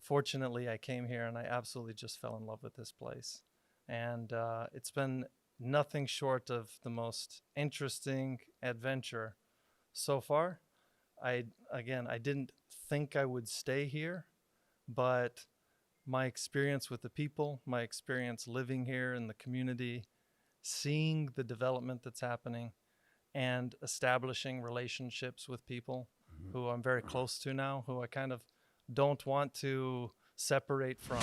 fortunately, I came here and I absolutely just fell in love with this place. And it's been nothing short of the most interesting adventure so far. I didn't think I would stay here, but my experience with the people, my experience living here in the community, seeing the development that's happening, and establishing relationships with people who I'm very close to now, who I kind of don't want to separate from.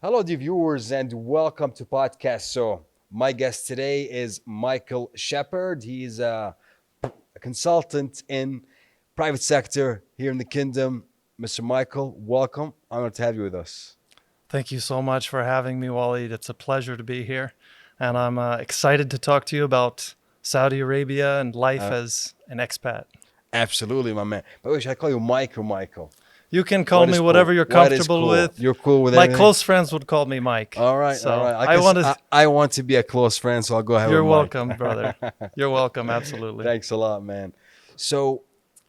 Hello, dear viewers, and welcome to podcast. So, my guest today is Michael Shepard. He's a consultant in private sector here in the kingdom. Mr. Michael, welcome. Honored to have you with us. Thank you so much for having me, Waleed. It's a pleasure to be here. And I'm excited to talk to you about Saudi Arabia and life as an expat. Absolutely, my man. By the way, should I call you Mike or Michael? You can call What me is whatever cool? you're What is comfortable cool? with. You're cool with My everything? close friends would call me Mike. All right, So all right. I want to. I want to be a close friend, so I'll go ahead You're with Mike. welcome, brother. You're welcome. Absolutely. Thanks a lot, man. So,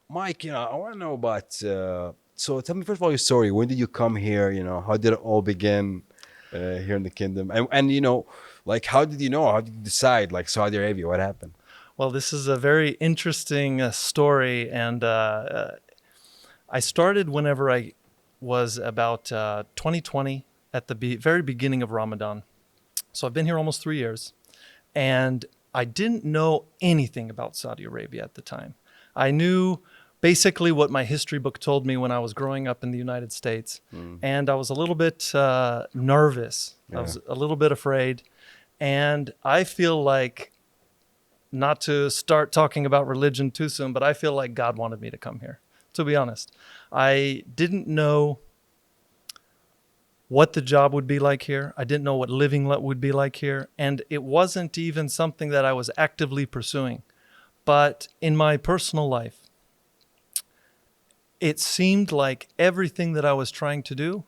Mike, I want to know about. So, tell me first of all your story. When did you come here? How did it all begin here in the kingdom? And like, how did you know? How did you decide? Like Saudi Arabia, what happened? Well, this is a very interesting story, and I started whenever I was about 2020 at the very beginning of Ramadan. So I've been here almost 3 years, and I didn't know anything about Saudi Arabia at the time. I knew basically what my history book told me when I was growing up in the United States, and I was a little bit nervous. I was a little bit afraid, and I feel like, not to start talking about religion too soon, but I feel like God wanted me to come here, to be honest. I didn't know what the job would be like here. I didn't know what living would be like here. And it wasn't even something that I was actively pursuing. But in my personal life, it seemed like everything that I was trying to do,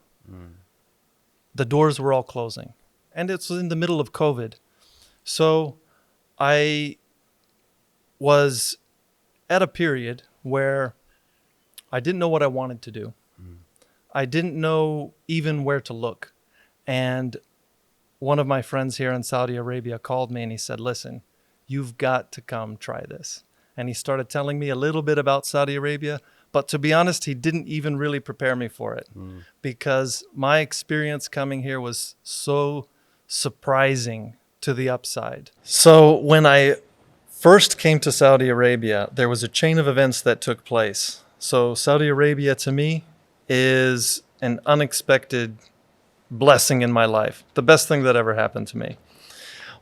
the doors were all closing. And it's in the middle of COVID. So I was at a period where I didn't know what I wanted to do. I didn't know even where to look. And one of my friends here in Saudi Arabia called me and he said, listen, you've got to come try this. And he started telling me a little bit about Saudi Arabia. But to be honest, he didn't even really prepare me for it because my experience coming here was so surprising to the upside. So when I first came to Saudi Arabia, there was a chain of events that took place. So Saudi Arabia to me is an unexpected blessing in my life, the best thing that ever happened to me.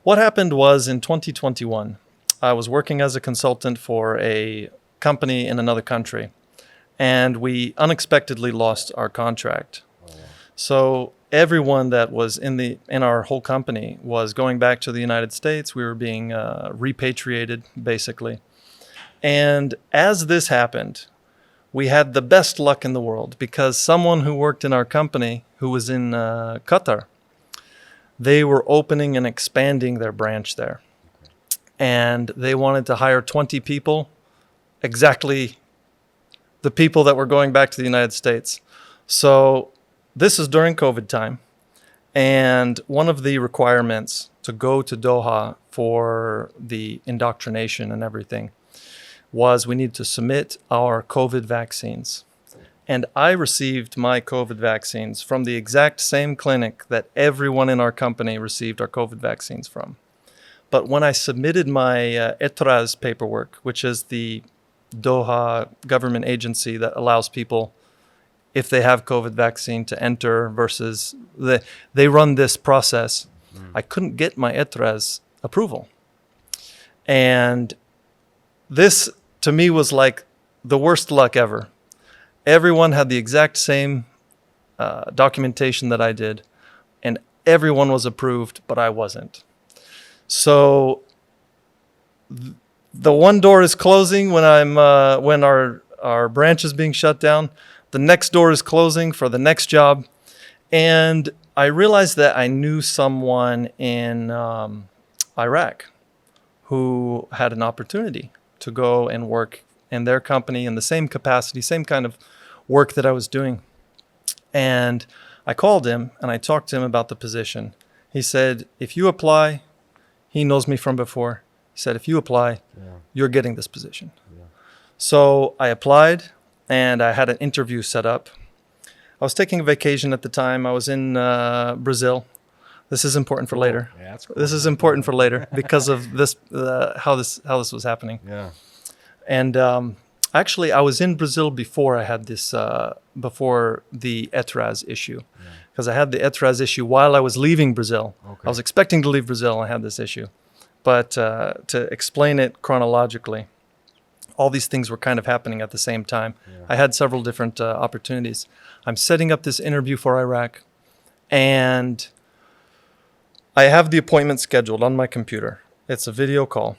What happened was in 2021, I was working as a consultant for a company in another country, and we unexpectedly lost our contract. So everyone that was in our whole company was going back to the United States. We were being repatriated, basically. And as this happened, we had the best luck in the world because someone who worked in our company, who was in Qatar, they were opening and expanding their branch there. And they wanted to hire 20 people, exactly the people that were going back to the United States. So this is during COVID time. And one of the requirements to go to Doha for the indoctrination and everything was we needed to submit our COVID vaccines. And I received my COVID vaccines from the exact same clinic that everyone in our company received our COVID vaccines from. But when I submitted my ETRAS paperwork, which is the Doha government agency that allows people, if they have COVID vaccine, to enter versus they run this process, I couldn't get my ETRAS approval. And this, to me, was like the worst luck ever. Everyone had the exact same documentation that I did, and everyone was approved, but I wasn't. So the one door is closing when when our branch is being shut down. The next door is closing for the next job, and I realized that I knew someone in Iraq who had an opportunity to go and work in their company in the same capacity, same kind of work that I was doing. And I called him and I talked to him about the position. He said, if you apply, he knows me from before. He said, if you apply, you're getting this position. Yeah. So I applied and I had an interview set up. I was taking a vacation at the time. I was in Brazil. This is important for later. Yeah, that's cool. This is important for later because of this, how this was happening. Yeah. And actually, I was in Brazil before I had this, before the ETRAS issue, because I had the ETRAS issue while I was leaving Brazil. Okay. I was expecting to leave Brazil. I had this issue, but to explain it chronologically, all these things were kind of happening at the same time. Yeah. I had several different opportunities. I'm setting up this interview for Iraq, and I have the appointment scheduled on my computer. It's a video call.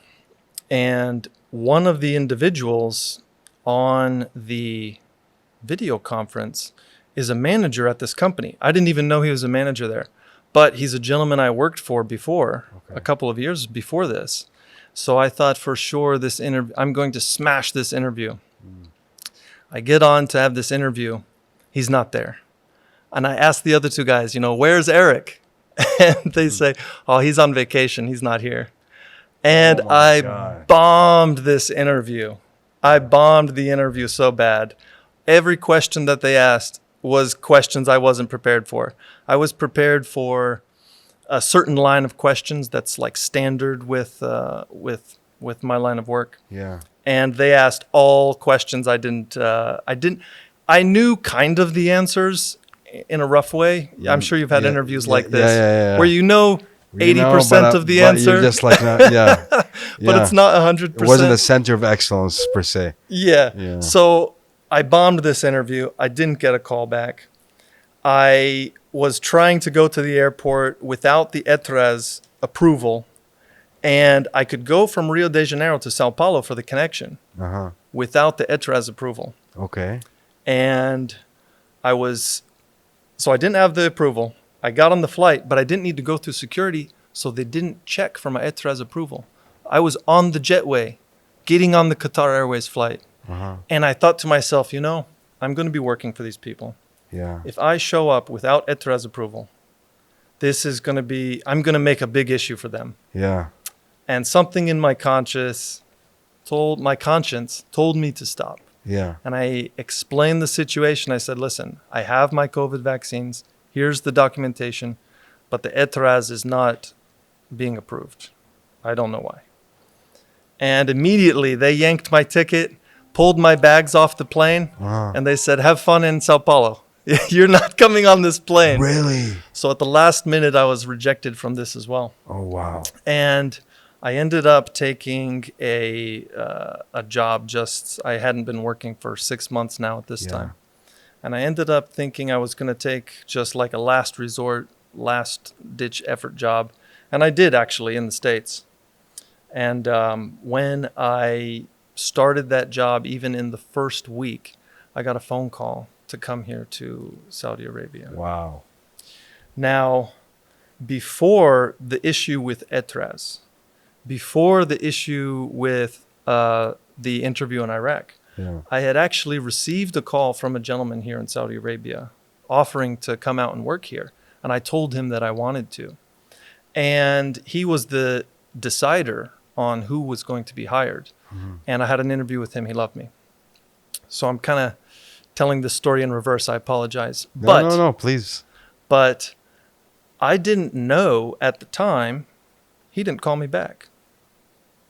And one of the individuals on the video conference is a manager at this company. I didn't even know he was a manager there, but he's a gentleman I worked for before, a couple of years before this. So I thought for sure I'm going to smash this interview. I get on to have this interview. He's not there. And I asked the other two guys, where's Eric? And they say, oh, he's on vacation. He's not here. And I bombed this interview. I bombed the interview so bad. Every question that they asked was questions I wasn't prepared for. I was prepared for a certain line of questions that's like standard with my line of work. Yeah. And they asked all questions I knew kind of the answers in a rough way. I'm sure you've had interviews like this where 80% of the answer. You're just like, but it's not 100%. It wasn't a center of excellence per se. Yeah. So I bombed this interview. I didn't get a call back. I was trying to go to the airport without the ETRAS approval, and I could go from Rio de Janeiro to Sao Paulo for the connection without the ETRAS approval. Okay. And so I didn't have the approval. I got on the flight, but I didn't need to go through security, so they didn't check for my ETRAS approval. I was on the jetway, getting on the Qatar Airways flight. And I thought to myself, I'm going to be working for these people. Yeah. If I show up without ETRAS approval, I'm going to make a big issue for them. Yeah. And something in my conscience told me to stop. Yeah. And I explained the situation. I said, listen, I have my COVID vaccines. Here's the documentation, but the ETRAS is not being approved. I don't know why. And immediately they yanked my ticket, pulled my bags off the plane, and they said, have fun in Sao Paulo. You're not coming on this plane. Really? So at the last minute, I was rejected from this as well. Oh, wow. And I ended up taking a job. I hadn't been working for 6 months now at this time. And I ended up thinking I was going to take just like a last resort, last ditch effort job. And I did actually in the States. And when I started that job, even in the first week, I got a phone call to come here to Saudi Arabia. Wow. Now, before the issue with ETRAS, before the issue with the interview in Iraq, I had actually received a call from a gentleman here in Saudi Arabia offering to come out and work here. And I told him that I wanted to. And he was the decider on who was going to be hired. And I had an interview with him. He loved me. So I'm kind of telling this story in reverse. I apologize. No, please. But I didn't know at the time, he didn't call me back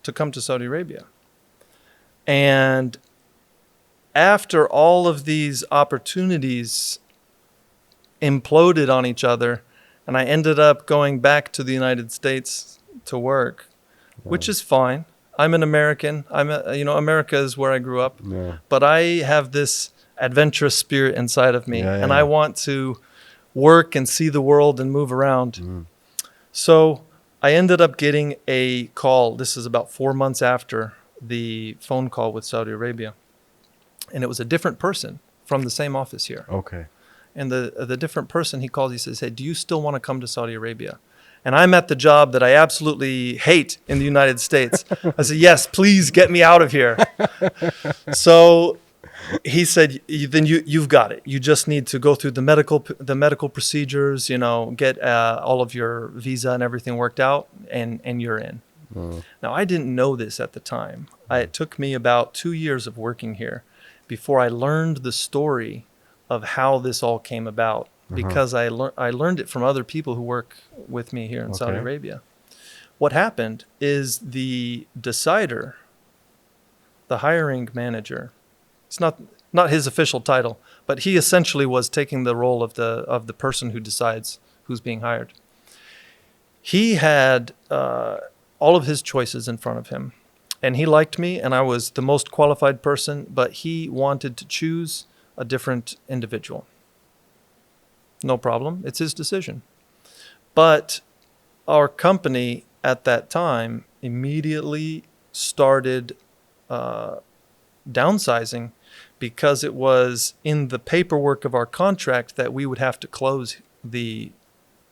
to come to Saudi Arabia. And after all of these opportunities imploded on each other, and I ended up going back to the United States to work, which is fine. I'm an American. America is where I grew up. Yeah. But I have this adventurous spirit inside of me, Yeah, and yeah. I want to work and see the world and move around. So I ended up getting a call. This is about 4 months after the phone call with Saudi Arabia, and it was a different person from the same office here. Okay. And the different person, he called, he says, "Hey, do you still want to come to Saudi Arabia?" And I'm at the job that I absolutely hate in the United States. I said, "Yes, please get me out of here." So he said, "Then you've got it. You just need to go through the medical procedures, get all of your visa and everything worked out, and you're in." Now, I didn't know this at the time. It took me about 2 years of working here before I learned the story of how this all came about, because I learned it from other people who work with me here in Saudi Okay. Arabia. What happened is the decider, the hiring manager, it's not his official title, but he essentially was taking the role of the person who decides who's being hired. He had all of his choices in front of him, and he liked me, and I was the most qualified person, but he wanted to choose a different individual. No problem. It's his decision. But our company at that time immediately started downsizing, because it was in the paperwork of our contract that we would have to close the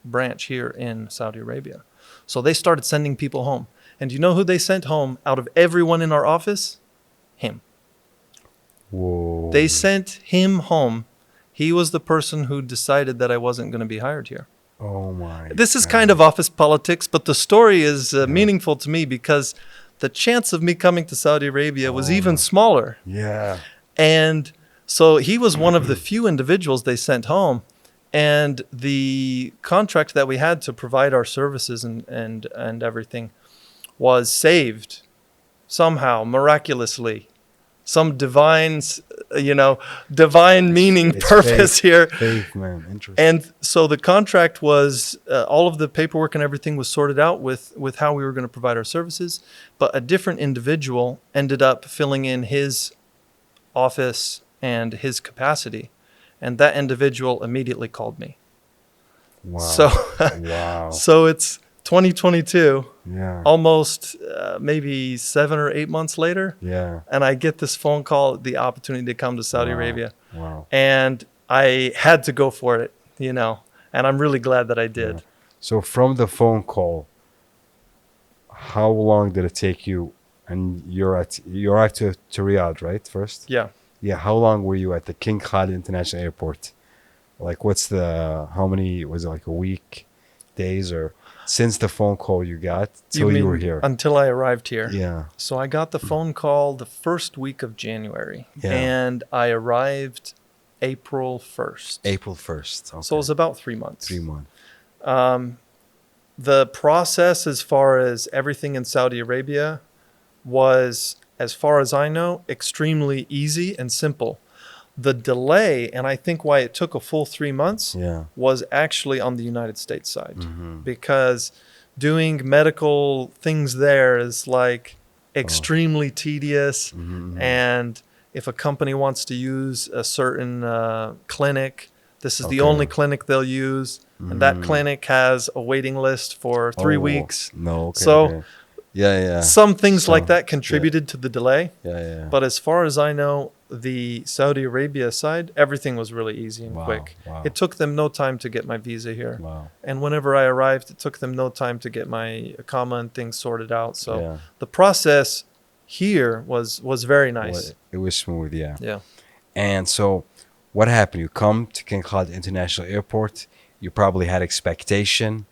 branch here in Saudi Arabia. So they started sending people home. And do you know who they sent home out of everyone in our office? Him. Whoa. They sent him home. He was the person who decided that I wasn't going to be hired here. Oh my. This is God. kind of office politics, but the story is meaningful to me, because the chance of me coming to Saudi Arabia was even smaller. Yeah. And so he was one of the few individuals they sent home. And the contract that we had to provide our services and everything was saved somehow, miraculously. Some divine meaning, It's purpose faith. here. Faith, man. Interesting. And so the contract was, all of the paperwork and everything was sorted out with how we were going to provide our services. But a different individual ended up filling in his office and his capacity. And that individual immediately called me. Wow. So, Wow. so it's 2022, Yeah. almost maybe 7 or 8 months later. Yeah. And I get this phone call, the opportunity to come to Saudi Arabia. Wow. And I had to go for it, and I'm really glad that I did. Yeah. So from the phone call, how long did it take you? And you're at to Riyadh, right? First. Yeah. Yeah. How long were you at the King Khalid International Airport? Like, how many was it? Like a week, days, or since the phone call you got till you were here? Until I arrived here. Yeah. So I got the phone call the first week of January. Yeah. And I arrived April 1st. April 1st. Okay. So it was about 3 months. 3 months. The process, as far as everything in Saudi Arabia, was, as far as I know, extremely easy and simple. The delay, and I think why it took a full 3 months, Yeah. was actually on the United States side. Mm-hmm. Because doing medical things there is like extremely tedious. Mm-hmm. And if a company wants to use a certain clinic, this is the Okay. only clinic they'll use. And that clinic has a waiting list for 3 Oh, weeks. No. Okay. So okay. Yeah. some things So, like that contributed to the delay. Yeah. But as far as I know, the Saudi Arabia side, everything was really easy and Wow, quick. wow. It took them no time to get my visa here. Wow. And whenever I arrived, it took them no time to get my IQAMA and things sorted out. So Yeah. the process here was very nice. It was smooth. Yeah. Yeah. And so, what happened? You come to King Khalid International Airport. You probably had expectation,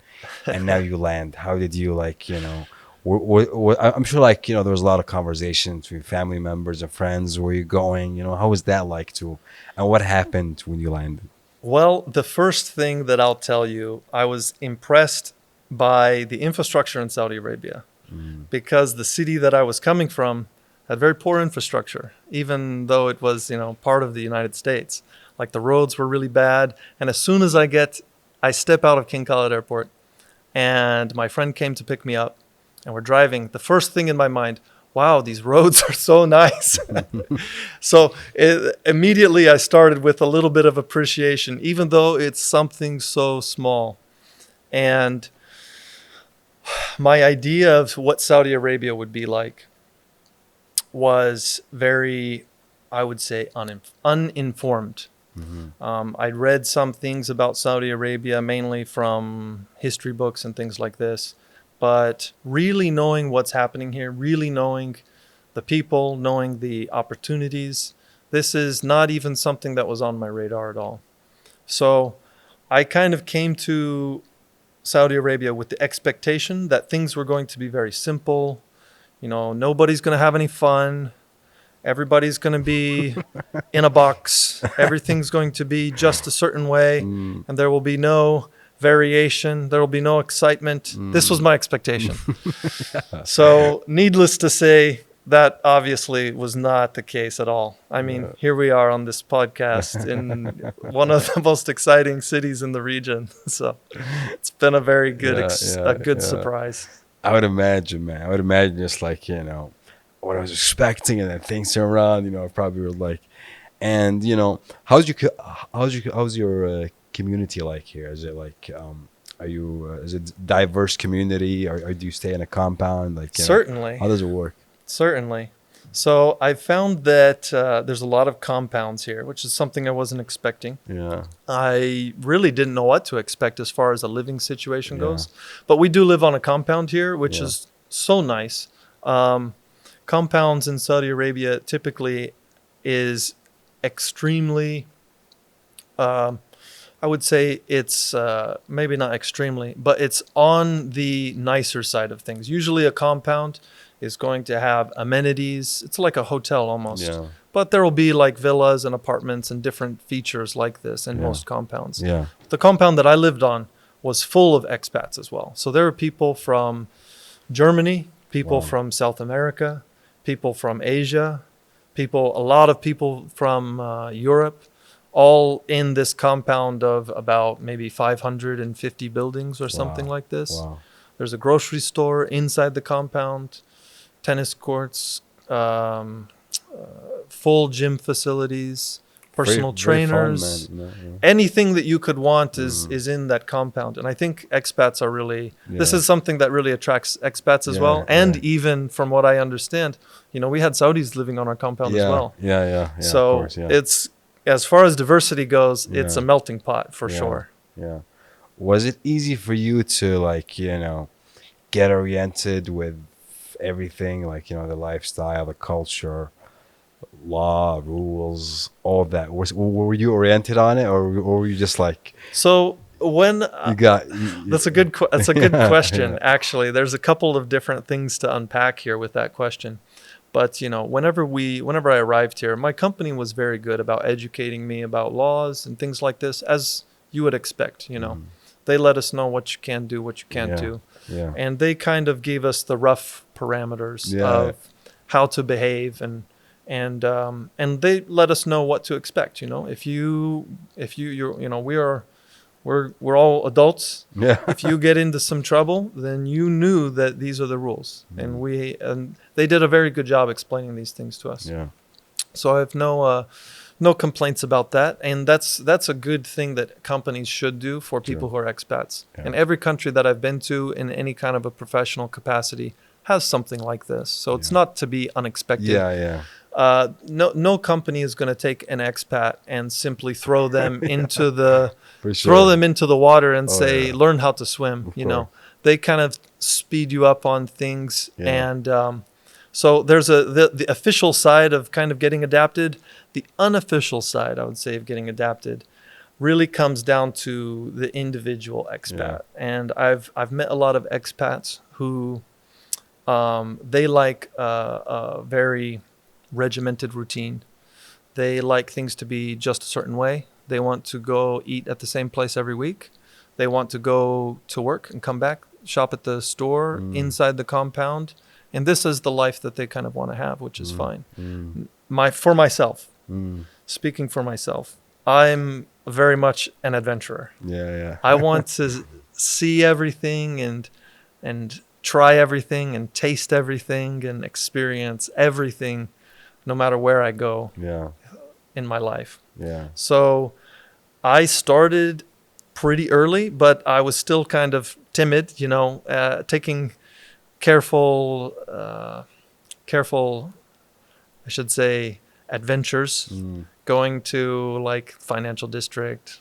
and now you land. How did you I'm sure there was a lot of conversations between family members and friends. Where you going? How was that like too? And what happened when you landed? Well, the first thing that I'll tell you, I was impressed by the infrastructure in Saudi Arabia, because the city that I was coming from had very poor infrastructure, even though it was, part of the United States. Like, the roads were really bad. And as soon as I step out of King Khalid Airport, and my friend came to pick me up, and we're driving, the first thing in my mind, wow, these roads are so nice. So immediately I started with a little bit of appreciation, even though it's something so small. And my idea of what Saudi Arabia would be like was very, I would say, uninformed. I'd read some things about Saudi Arabia, mainly from history books and things like this. But really knowing what's happening here, really knowing the people, knowing the opportunities, this is not even something that was on my radar at all. So I kind of came to Saudi Arabia with the expectation that things were going to be very simple. You know, nobody's going to have any fun. Everybody's going to be in a box. Everything's going to be just a certain way, and there will be no variation. There will be no excitement. This was my expectation. So, needless to say, that obviously was not the case at all. I mean, here we are on this podcast in one of the most exciting cities in the region. So, it's been a very good, surprise. I would imagine, man. I would imagine just like, what I was expecting, and then things turn around, I probably were like, and how's your community like here? Is it like, are you, is it diverse community, or do you stay in a compound? Like, Certainly. How does it work? Certainly. So I found that there's a lot of compounds here, which is something I wasn't expecting. Yeah. I really didn't know what to expect as far as a living situation goes. But we do live on a compound here, which is so nice. Compounds in Saudi Arabia typically is extremely, I would say it's maybe not extremely, but it's on the nicer side of things. Usually a compound is going to have amenities. It's like a hotel almost. Yeah. But there will be like villas and apartments and different features like this in most compounds. Yeah. The compound that I lived on was full of expats as well. So there were people from Germany, people from South America, people from Asia, a lot of people from Europe, all in this compound of about maybe 550 buildings or something like this. Wow. There's a grocery store inside the compound, tennis courts, full gym facilities, personal trainers. Very fun, man. Anything that you could want is in that compound. And I think expats are really, this is something that really attracts expats as well. And even from what I understand, we had Saudis living on our compound as well. Yeah. So of course, it's, as far as diversity goes, it's a melting pot for sure. Yeah. Was it easy for you to get oriented with everything, like, the lifestyle, the culture, law, rules, all of that? Were you oriented on it, or were you just like, so when that's a good question. Yeah. Actually, there's a couple of different things to unpack here with that question. But whenever I arrived here, my company was very good about educating me about laws and things like this, as you would expect. They let us know what you can do, what you can't do. Yeah. And they kind of gave us the rough parameters of how to behave, and they let us know what to expect. We're all adults. Yeah. If you get into some trouble, then you knew that these are the rules, and they did a very good job explaining these things to us. Yeah. So I have no complaints about that, and that's a good thing that companies should do for people who are expats. And every country that I've been to in any kind of a professional capacity has something like this. So it's not to be unexpected. Yeah. No company is going to take an expat and simply throw them into the water and say, learn how to swim. They kind of speed you up on things, and so there's the official side of kind of getting adapted. The unofficial side, I would say, of getting adapted really comes down to the individual expat. And I've met a lot of expats who they like a very regimented routine. They like things to be just a certain way. They want to go eat at the same place every week. They want to go to work and come back, shop at the store inside the compound. And this is the life that they kind of want to have, which is fine. For myself, speaking for myself, I'm very much an adventurer. Yeah. I want to see everything and try everything and taste everything and experience everything, no matter where I go Yeah. in my life. Yeah. So I started pretty early, but I was still kind of timid, taking careful, I should say, adventures, going to like financial district,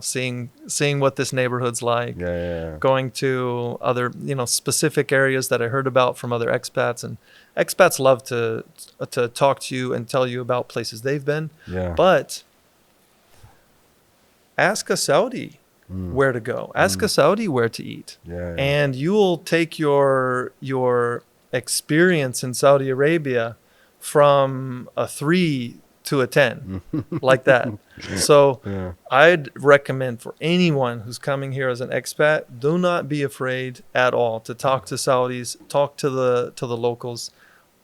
seeing what this neighborhood's like, Yeah. Yeah. going to other, specific areas that I heard about from other expats. And expats love to talk to you and tell you about places they've been. Yeah. But ask a Saudi where to go. Ask a Saudi where to eat. Yeah. And you'll take your experience in Saudi Arabia from a 3 to a 10, like that. So Yeah. I'd recommend for anyone who's coming here as an expat, do not be afraid at all to talk to Saudis, talk to the locals.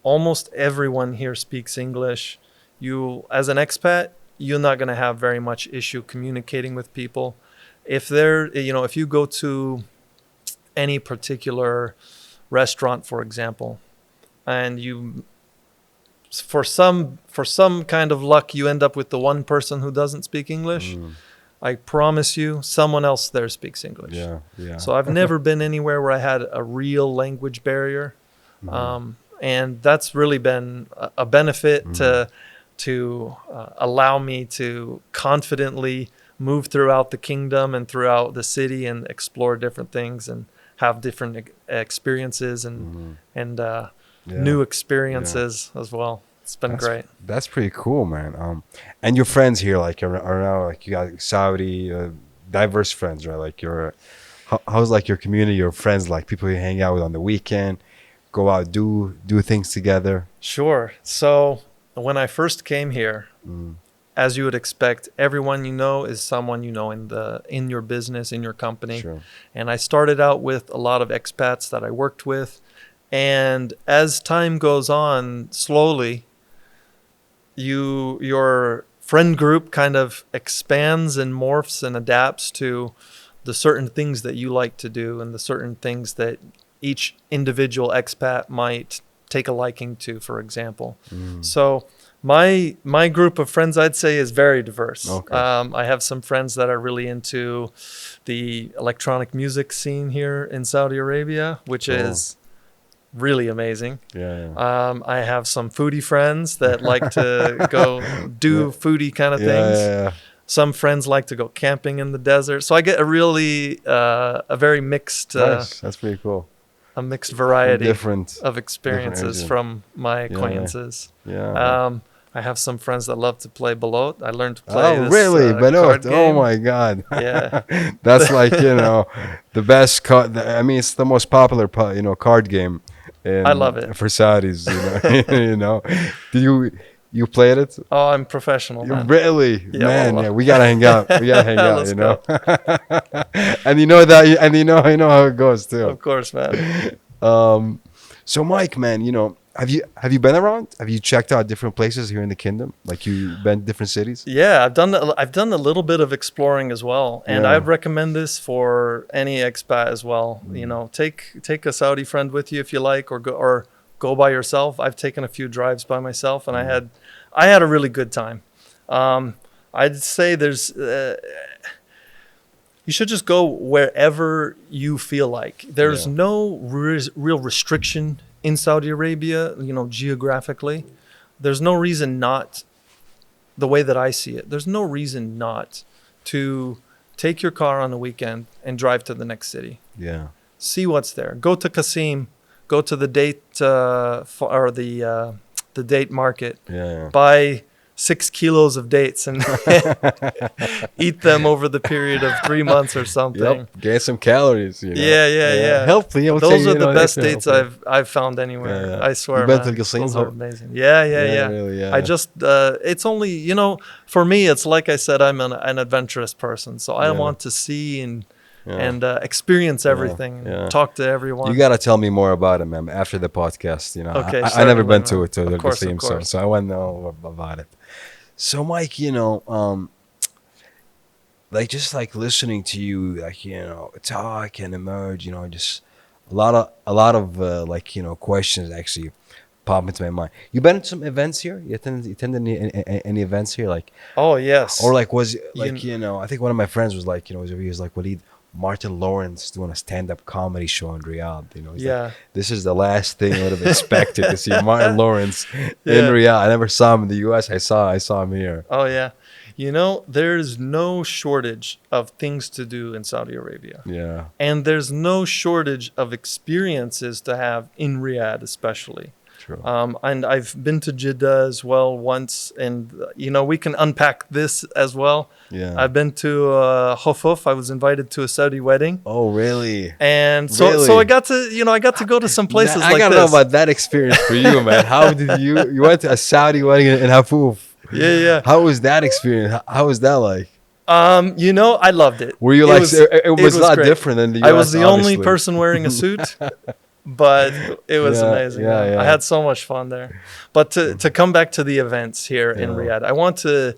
Almost everyone here speaks English. You, as an expat, you're not going to have very much issue communicating with people. If if you go to any particular restaurant, for example, and you, for some kind of luck, you end up with the one person who doesn't speak English, I promise you, someone else there speaks English. Yeah. Yeah. So I've never been anywhere where I had a real language barrier. And that's really been a benefit to allow me to confidently move throughout the kingdom and throughout the city and explore different things and have different experiences and new experiences as well. It's been great. That's pretty cool, man. And your friends here, like, are now, like, you got Saudi, diverse friends, right? Like, how's like your community, your friends, like people you hang out with on the weekend, go out, do things together? Sure. So when I first came here, as you would expect, everyone you know is someone you know in your business, in your company. Sure. And I started out with a lot of expats that I worked with. And as time goes on, slowly, your friend group kind of expands and morphs and adapts to the certain things that you like to do and the certain things that each individual expat might take a liking to, for example. So my group of friends, I'd say, is very diverse. Okay. I have some friends that are really into the electronic music scene here in Saudi Arabia, which is really amazing. Yeah. I have some foodie friends that like to go do foodie kind of things. Yeah. Some friends like to go camping in the desert. So I get a very mixed, Nice. That's pretty cool. a mixed variety Different of experiences Asian. from my acquaintances. Yeah. I have some friends that love to play Balot. I learned to play Oh, this really? card Belot. game. Oh my God. Yeah. That's like, the best card. I mean, it's the most popular, card game. I love it. For Saudis, Did you played it? Oh, I'm professional, man. Really? Yeah, man, wallah. yeah, we gotta hang out. We gotta hang out, Let's And you know how it goes too. Of course, man. So Mike, man, have you been around? Have you checked out different places here in the kingdom? Like, you been to different cities? Yeah, I've done a little bit of exploring as well, and Yeah. I'd recommend this for any expat as well. Take a Saudi friend with you if you like, or go by yourself. I've taken a few drives by myself, and I had a really good time. I'd say you should just go wherever you feel like. There's no real restriction in Saudi Arabia, geographically. There's no reason not, the way that I see it, there's no reason not to take your car on the weekend and drive to the next city. Yeah. See what's there. Go to Qasim, go to the date the date market. Yeah. Buy 6 kilos of dates and eat them over the period of 3 months or something. Yep. Gain some calories. Yeah. Healthy. I would Those say, are the best healthy. dates I've found anywhere. Yeah. I swear, You been man. to Qasim? Those are amazing. Yeah. Really, yeah. I just it's only, for me, it's like I said, I'm an adventurous person, so I want to see and experience everything. Yeah. Talk to everyone. You gotta tell me more about it, man, after the podcast. Okay, I never been certainly, to man. the Of course, Qasim, of course. so I want to know about it. So, Mike, like, just like listening to you, like, talk and emerge, just a lot of like questions actually pop into my mind. You been to some events here? You attended any events here, like, Oh or yes. like was like You, I think one of my friends was like he was like Waleed, Martin Lawrence doing a stand-up comedy show in Riyadh. He's like, yeah. this is the last thing I would have expected to see Martin Lawrence in Yeah. Riyadh. I never saw him in the U.S. I saw him here. Oh yeah. There's no shortage of things to do in Saudi Arabia. Yeah, And there's no shortage of experiences to have in Riyadh, especially. true. And I've been to Jeddah as well once, and we can unpack this as well. Yeah. I've been to Hofuf. I was invited to a Saudi wedding, Oh, really? and so I Really? got to go to some Now, places I like gotta know this. about that experience for you, man. How did you went to a Saudi wedding in Hafuf? Yeah, yeah. How was that experience? How was that like? I loved it. Were you It like was it was a lot great. different than the I U.S. was the only obviously. person wearing a suit, but it was Yeah, amazing. yeah, Man. yeah. I had so much fun there. But to come back to the events here in Yeah. Riyadh, I want to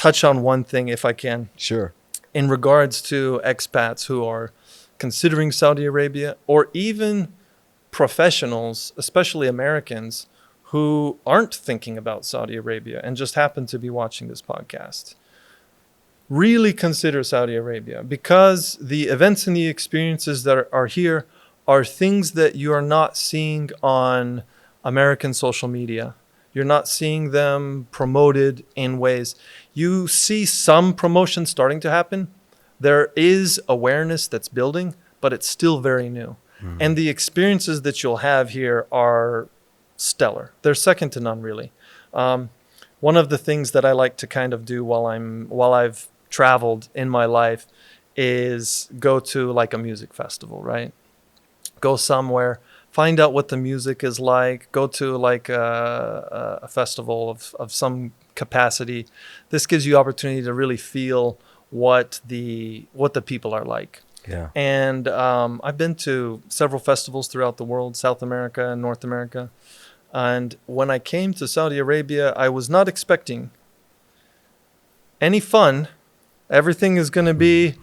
touch on one thing, if I can, Sure. in regards to expats who are considering Saudi Arabia, or even professionals, especially Americans, who aren't thinking about Saudi Arabia and just happen to be watching this podcast. Really consider Saudi Arabia, because the events and the experiences that are here are things that you are not seeing on American social media. You're not seeing them promoted in ways. You see some promotion starting to happen. There is awareness that's building, but it's still very new. And the experiences that you'll have here are stellar. They're second to none, really. One of the things that I like to kind of do while I've traveled in my life is go to like a music festival, right? Go somewhere, find out what the music is like, go to like a festival of some capacity. This gives you opportunity to really feel what the people are like. Yeah. And I've been to several festivals throughout the world, South America and North America. And when I came to Saudi Arabia, I was not expecting any fun. Everything is going to be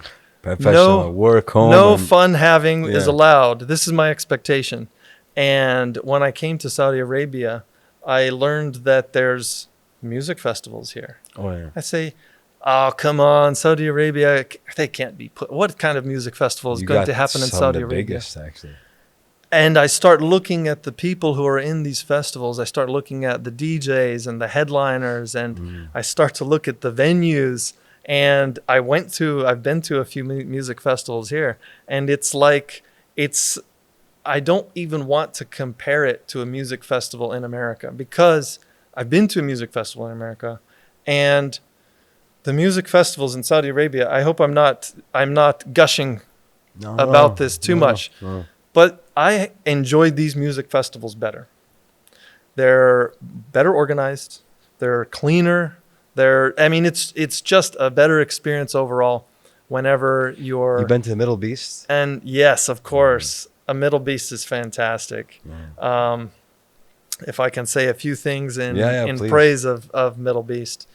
Professional work home. no and- fun having is Yeah. allowed. This is my expectation. And when I came to Saudi Arabia, I learned that there's music festivals here. Oh yeah. I say, oh, come on, Saudi Arabia, they can't be put. What kind of music festival is You going got to happen in some of Saudi the Arabia? biggest, actually. And I start looking at the people who are in these festivals. I start looking at the DJs and the headliners, and I start to look at the venues. And I've been to a few music festivals here, and I don't even want to compare it to a music festival in America, because I've been to a music festival in America, and the music festivals in Saudi Arabia, I hope I'm not gushing No, about this too no, much. no. But I enjoyed these music festivals better. They're better organized. They're cleaner. It's just a better experience overall whenever you're. You been to the Middle East? And yes, of course, a Middle Beast is fantastic. If I can say a few things in Please. praise of Middle Beast.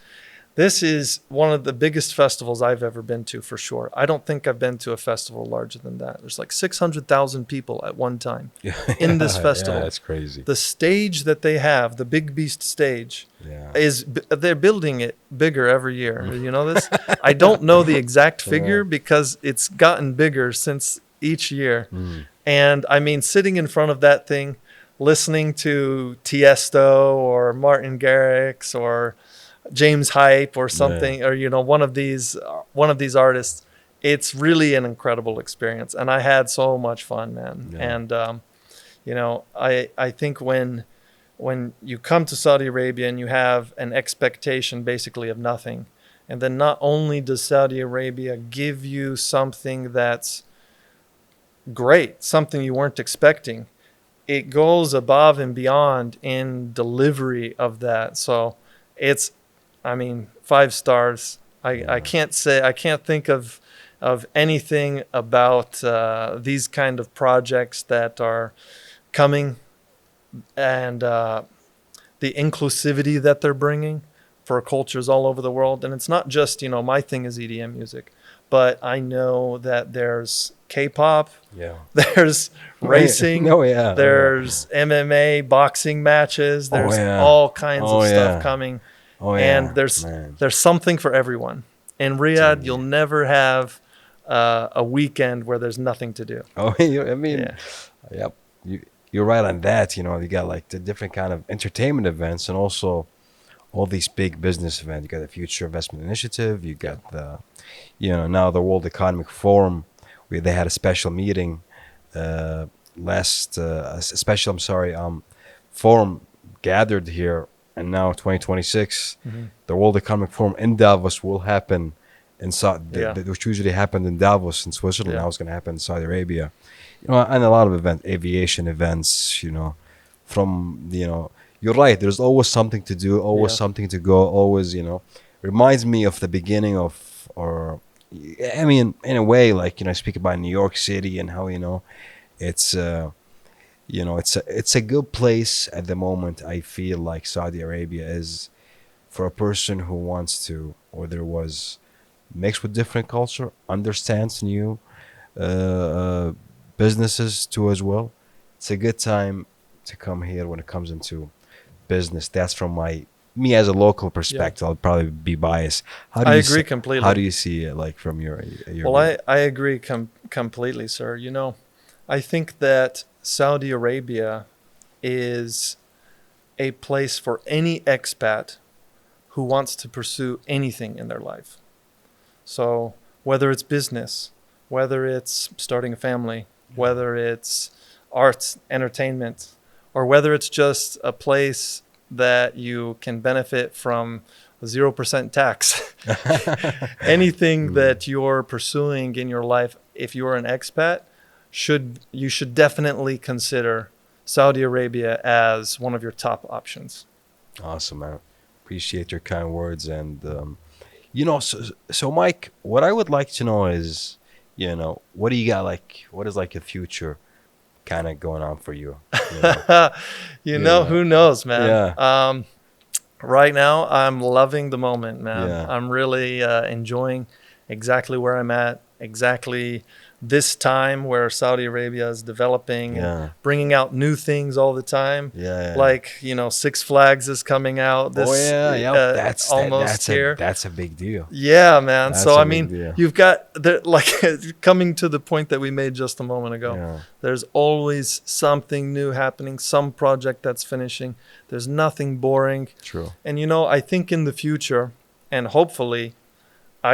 This is one of the biggest festivals I've ever been to, for sure. I don't think I've been to a festival larger than that. There's like 600,000 people at one time in this festival. Yeah, that's crazy. The stage that they have, the Big Beast stage, Yeah. they're building it bigger every year. You know this? I don't know the exact figure because it's gotten bigger since each year. And I mean, sitting in front of that thing, listening to Tiesto or Martin Garrix or James Hype or something, or one of these artists, it's really an incredible experience, and I had so much fun, man. Yeah. And I think when you come to Saudi Arabia and you have an expectation basically of nothing, and then not only does Saudi Arabia give you something that's great, something you weren't expecting, it goes above and beyond in delivery of that. So it's 5 stars. I can't think of anything about these kind of projects that are coming, and the inclusivity that they're bringing for cultures all over the world. And it's not just, my thing is EDM music, but I know that there's K-pop, Yeah. there's racing, Oh yeah. there's MMA, boxing matches, Oh there's yeah. all kinds Oh of stuff yeah. coming, Oh and yeah. there's Man. something for everyone. In Riyadh, Telling you'll you. never have a weekend where there's nothing to do. Oh, I mean, Yeah, yep. You're right on that. You got like the different kind of entertainment events, and also all these big business events. You got the Future Investment Initiative. You yeah, got now the World Economic Forum. They had a special meeting uh, last a special forum gathered here, and now 2026 hmm the World Economic Forum in Davos will happen yeah, which usually happened in Davos in Switzerland. yeah, Now it's going to happen in Saudi Arabia, and a lot of aviation events, from you're right, there's always something to do, always yeah, something to go, always, reminds me of the beginning of, or I mean, in a way, like, I speak about New York City and how, it's it's a good place at the moment. I feel like Saudi Arabia is for a person who wants to, or there was mixed with different culture, understands new businesses too as well. It's a good time to come here when it comes into business. That's from me as a local yeah. perspective. I'll probably be biased. How do I you agree see, how completely. do you see it, like, from your Well, view? I agree completely, sir. I think that Saudi Arabia is a place for any expat who wants to pursue anything in their life. So, whether it's business, whether it's starting a family, whether it's arts, entertainment, or whether it's just a place that you can benefit from 0% tax, anything Mm, that you're pursuing in your life, if you're an expat, you should definitely consider Saudi Arabia as one of your top options. awesome, man. Appreciate your kind words. And so Mike, what I would like to know is, what do you got, like, what is like a future kind of going on for you? You know, yeah, Who knows, man. yeah, Right now, I'm loving the moment, man. yeah, I'm really enjoying exactly where I'm at, exactly this time where Saudi Arabia is developing and yeah, bringing out new things all the time. yeah, yeah. Like, Six Flags is coming out Oh this yeah, yep. That's almost here. that's a big deal. Yeah, man. That's So, a I big mean, deal. you've got like coming to the point that we made just a moment ago. Yeah, There's always something new happening, some project that's finishing. There's nothing boring. true. And, I think in the future, and hopefully,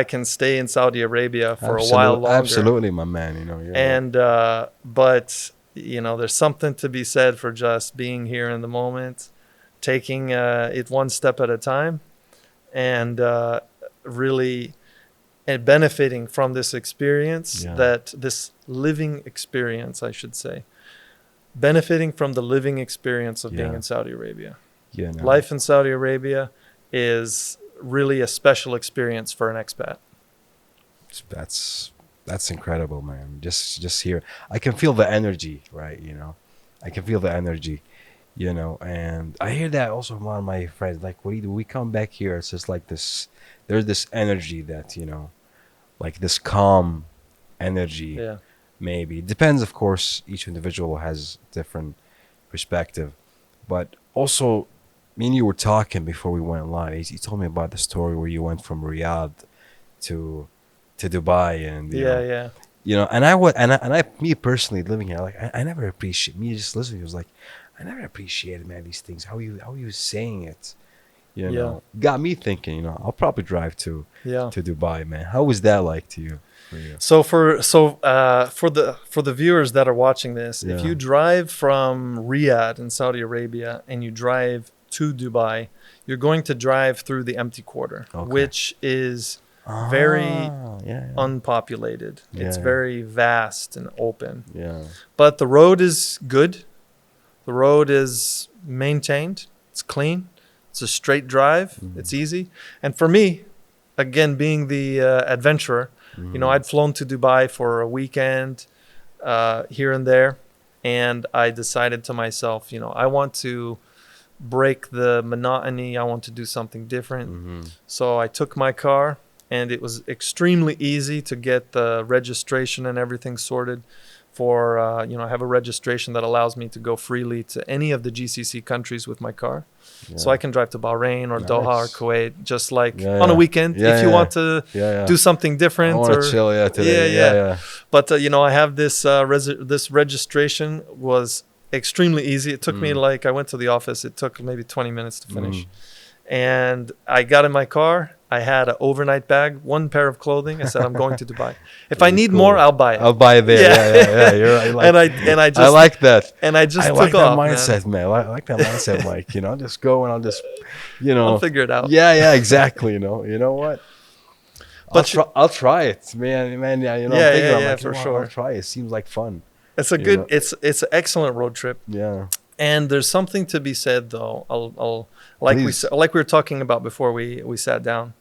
I can stay in Saudi Arabia for a while Absolutely, longer. absolutely, my man. You're right. And, but, there's something to be said for just being here in the moment, taking it one step at a time, and really and benefiting from this experience, Yeah, that this living experience, I should say, benefiting from the living experience of being yeah, in Saudi Arabia. yeah. No, Life in Saudi Arabia is really a special experience for an expat. that's incredible, man. Just here, I can feel the energy, right? I can feel the energy. And I hear that also from one of my friends. Like, we come back here, it's just like this. There's this energy that, like this calm energy. Yeah. Maybe it depends, of course. Each individual has different perspective, but also, me and you were talking before we went live. You told me about the story where you went from Riyadh to Dubai, and Yeah, yeah. and I would, and I, me personally, living here, like, I never appreciate, me just listening. It was like, I never appreciated, man, these things. How you saying it? Yeah. Got me thinking. I'll probably drive Yeah. to Dubai, man. How was that like to you? For you? So for the viewers that are watching this, if Yeah. you drive from Riyadh in Saudi Arabia and you drive to Dubai, you're going to drive through the empty quarter, Okay. which is very Yeah. unpopulated. It's Yeah. very vast and open. Yeah. But the road is good. The road is maintained. It's clean. It's a straight drive. It's easy. And for me, again, being the adventurer, I'd flown to Dubai for a weekend here and there. And I decided to myself, I want to break the monotony. I want to do something different. So I took my car and it was extremely easy to get the registration and everything sorted. For I have a registration that allows me to go freely to any of the GCC countries with my car, so I can drive to Bahrain or Doha or Kuwait just like on a weekend if you want to do something different. I want to chill, today. Yeah. But I have this this registration was extremely easy. It took me I went to the office. It took maybe 20 minutes to finish, and I got in my car. I had an overnight bag, one pair of clothing. I said, I'm going to Dubai. If I need more, I'll buy it. I'll buy it there. Yeah. You're right. I like that. And I just I took like off, that mindset, man. I like that mindset, Mike. I'll just go and I'll just, I'll figure it out. Yeah, exactly. You know what? But I'll try it, man. Yeah, for sure. I'll try it. It seems like fun. It's a good. It's an excellent road trip. Yeah. And there's something to be said, though. Like we were talking about before we sat down.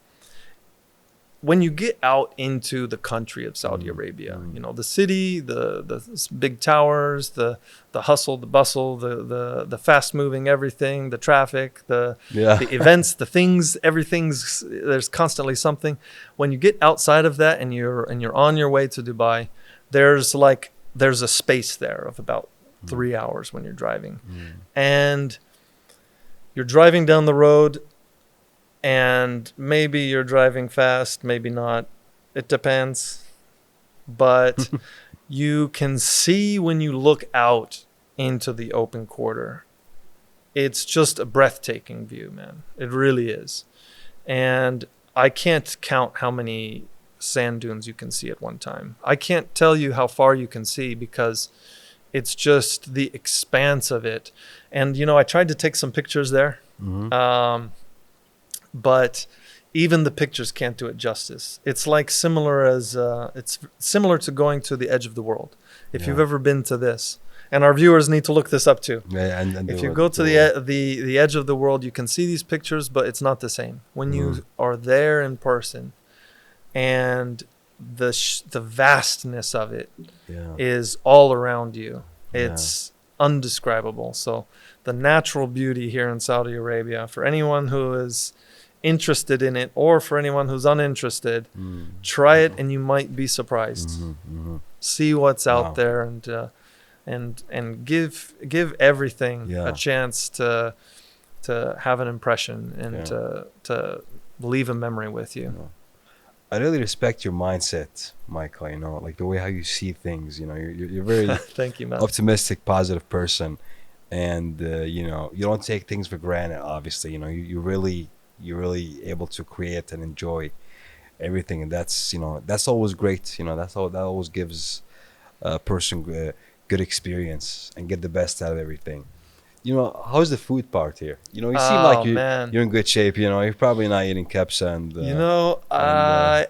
When you get out into the country of Saudi Arabia, the city, the big towers, the hustle, the bustle, the fast moving everything, the traffic, the events, the things, there's constantly something. When you get outside of that and you're on your way to Dubai, there's a space there of about 3 hours when you're driving, and you're driving down the road. And maybe you're driving fast, maybe not. It depends. But you can see when you look out into the open quarter. It's just a breathtaking view, man. It really is. And I can't count how many sand dunes you can see at one time. I can't tell you how far you can see because it's just the expanse of it. And, I tried to take some pictures there. But even the pictures can't do it justice. It's similar to going to the edge of the world. If you've ever been to this, and our viewers need to look this up too. Yeah, and if you go to the edge of the world, you can see these pictures, but it's not the same when you are there in person, and the vastness of it is all around you. It's undescribable. So the natural beauty here in Saudi Arabia, for anyone who is interested in it or for anyone who's uninterested, try it and you might be surprised. See what's out there and give everything a chance to have an impression and to leave a memory with you. I really respect your mindset, Michael, like the way how you see things. You're very Thank you, man. optimistic, positive person, and you don't take things for granted. Obviously, you're really able to create and enjoy everything, and that's always great. That always gives a person good experience and get the best out of everything. How's the food part here? You seem like you're in good shape. You're probably not eating kebsa and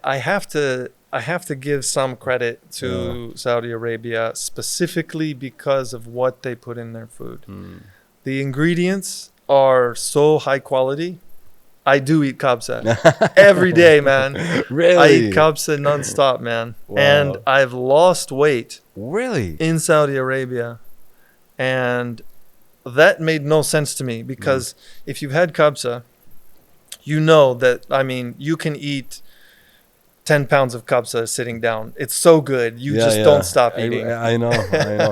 I have to give some credit to Saudi Arabia specifically because of what they put in their food. The ingredients are so high quality. I do eat kabsa every day, man. Really? I eat kabsa nonstop, man. Wow. And I've lost weight. Really? In Saudi Arabia. And that made no sense to me because if you've had kabsa, you know that, you can eat 10 pounds of kabsa sitting down. It's so good. You just don't stop eating. I know.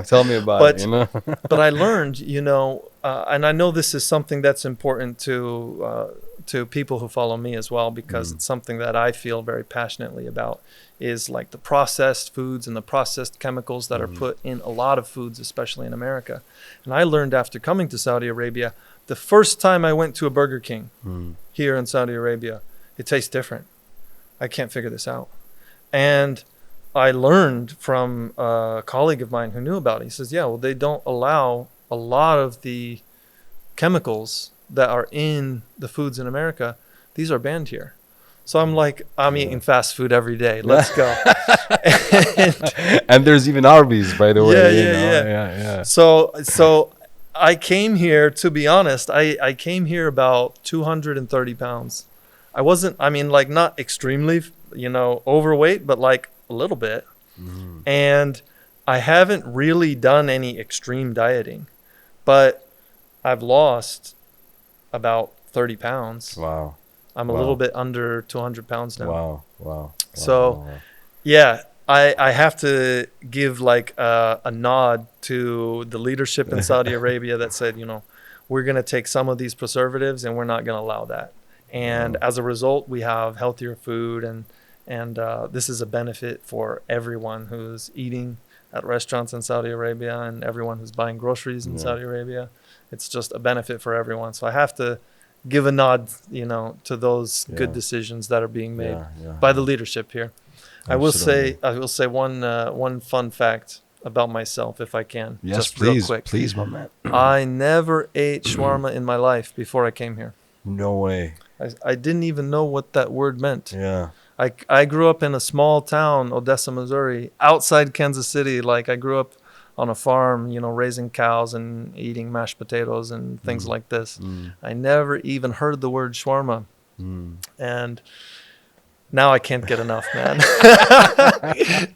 Tell me about it. But I learned, and I know this is something that's important to people who follow me as well, because it's something that I feel very passionately about, is like the processed foods and the processed chemicals that are put in a lot of foods, especially in America. And I learned after coming to Saudi Arabia, the first time I went to a Burger King here in Saudi Arabia, it tastes different. I can't figure this out. And I learned from a colleague of mine who knew about it. He says, they don't allow a lot of the chemicals that are in the foods in America. These are banned here. So I'm like, I'm eating fast food every day. Let's go. And there's even Arby's, by the way. Yeah. So I came here, to be honest, I came here about 230 pounds. I wasn't, not extremely, overweight, but like a little bit. And I haven't really done any extreme dieting, but I've lost about 30 pounds. Wow. I'm a little bit under 200 pounds now. Wow. So, yeah, I have to give like a nod to the leadership in Saudi Arabia that said, we're going to take some of these preservatives and we're not going to allow that. And as a result, we have healthier food, and this is a benefit for everyone who's eating at restaurants in Saudi Arabia and everyone who's buying groceries in Saudi Arabia. It's just a benefit for everyone. So I have to give a nod, to those good decisions that are being made by the leadership here. Absolutely. I will say one fun fact about myself, if I can. Yes, just please, real quick. please, my man. I never ate shawarma in my life before I came here. No way. I didn't even know what that word meant. Yeah. I grew up in a small town, Odessa, Missouri, outside Kansas City. Like I grew up on a farm, raising cows and eating mashed potatoes and things like this. I never even heard the word shawarma. And now I can't get enough, man.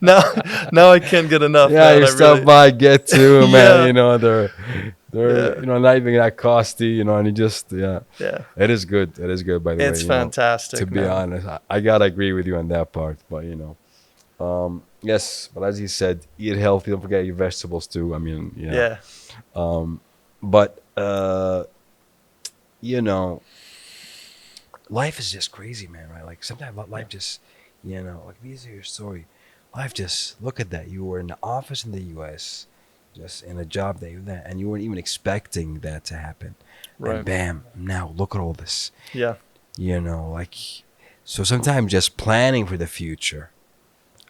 now I can't get enough. Yeah, man. you stop by, get to, man. Yeah. They're not even that costly, and you just Yeah. It is good. It is good, by the way. It's fantastic. To be man. honest, I gotta agree with you on that part. But yes. But as you said, eat healthy. Don't forget your vegetables too. I mean, Yeah. But life is just crazy, man. Right? Like sometimes life just, like these are your story. Life just look at that. You were in the office in the U.S. just in a job that you that, and you weren't even expecting that to happen. Right. And bam, now look at all this. Yeah. So sometimes just planning for the future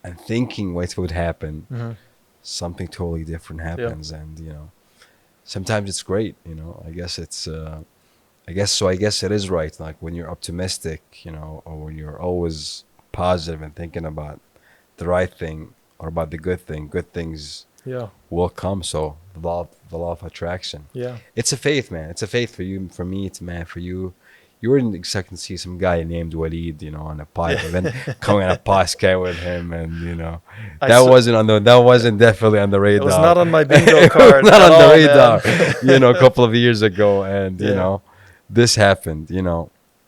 and thinking what would happen, something totally different happens. And, sometimes it's great, I guess it's, I guess it is right. Like when you're optimistic, or when you're always positive and thinking about the right thing or about the good things will come. So the law of attraction. Yeah. It's a faith, man. It's a faith for you. For me, it's man. For you, you wouldn't expect to see some guy named Waleed, on a pod, and then coming on a podcast with him, and that wasn't definitely on the radar. It was not on my bingo card. Not on the radar. radar. A couple of years ago, and this happened.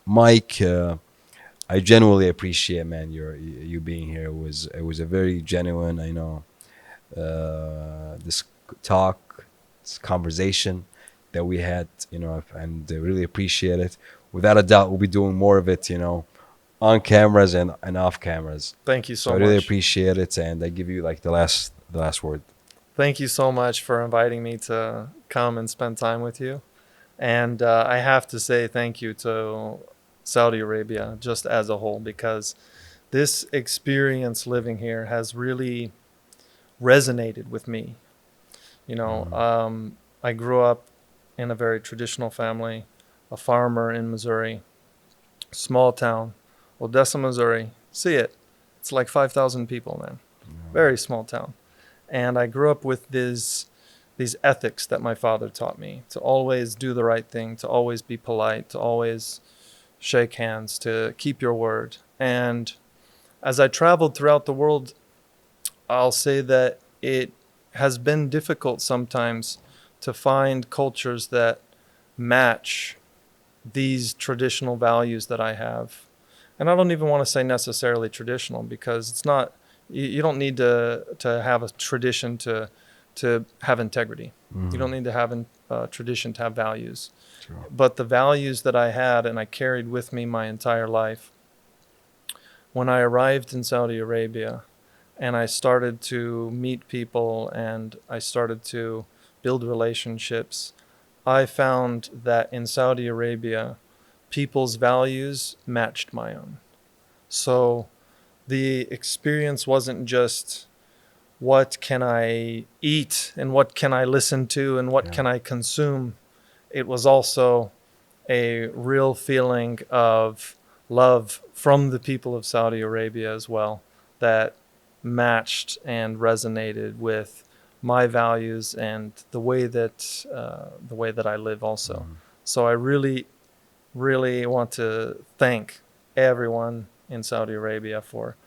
Mike, I genuinely appreciate, man, you being here. It was a very genuine, this talk, this conversation that we had, and I really appreciate it. Without a doubt, we'll be doing more of it, on cameras and off cameras. Thank you so I much. really appreciate it, and I give you like the last word. Thank you so much for inviting me to come and spend time with you. And I have to say thank you to Saudi Arabia just as a whole, because this experience living here has really resonated with me. I grew up in a very traditional family, a farmer in Missouri, small town, Odessa, Missouri. See it. It's like 5,000 people, man. Very small town. And I grew up with these ethics that my father taught me, to always do the right thing, to always be polite, to always shake hands, to keep your word. And as I traveled throughout the world, I'll say that it has been difficult sometimes to find cultures that match these traditional values that I have. And I don't even want to say necessarily traditional, because it's not, you don't need to have a tradition to have integrity. You don't need to have a tradition to have values. Sure. But the values that I had and I carried with me my entire life, when I arrived in Saudi Arabia and I started to meet people and I started to build relationships, I found that in Saudi Arabia, people's values matched my own. So the experience wasn't just what can I eat and what can I listen to and what can I consume. It was also a real feeling of love from the people of Saudi Arabia as well, that matched and resonated with my values and the way that I live also. So I really, really want to thank everyone in Saudi Arabia for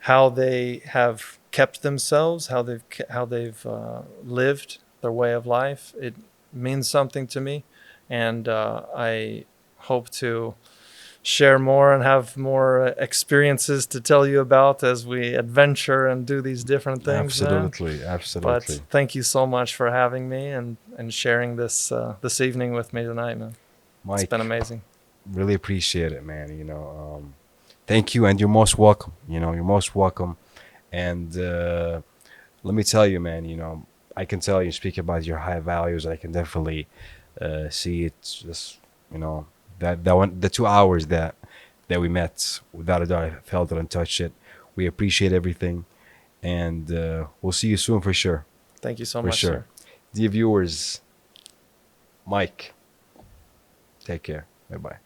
how they have kept themselves, how they've lived their way of life. It means something to me, and I hope to share more and have more experiences to tell you about as we adventure and do these different things, man. Absolutely, But absolutely. thank you so much for having me and sharing this this evening with me tonight, man. It's been Mike, amazing. really appreciate it, man. Thank you, and you're most welcome. You're most welcome. And let me tell you, man, I can tell you speak about your high values. I can definitely see it. Just you know that one, the 2 hours that we met, without a doubt, I felt it and touched it. We appreciate everything, and we'll see you soon for sure. Thank you so For much, sure. sir. Dear viewers, Mike, take care. Bye bye.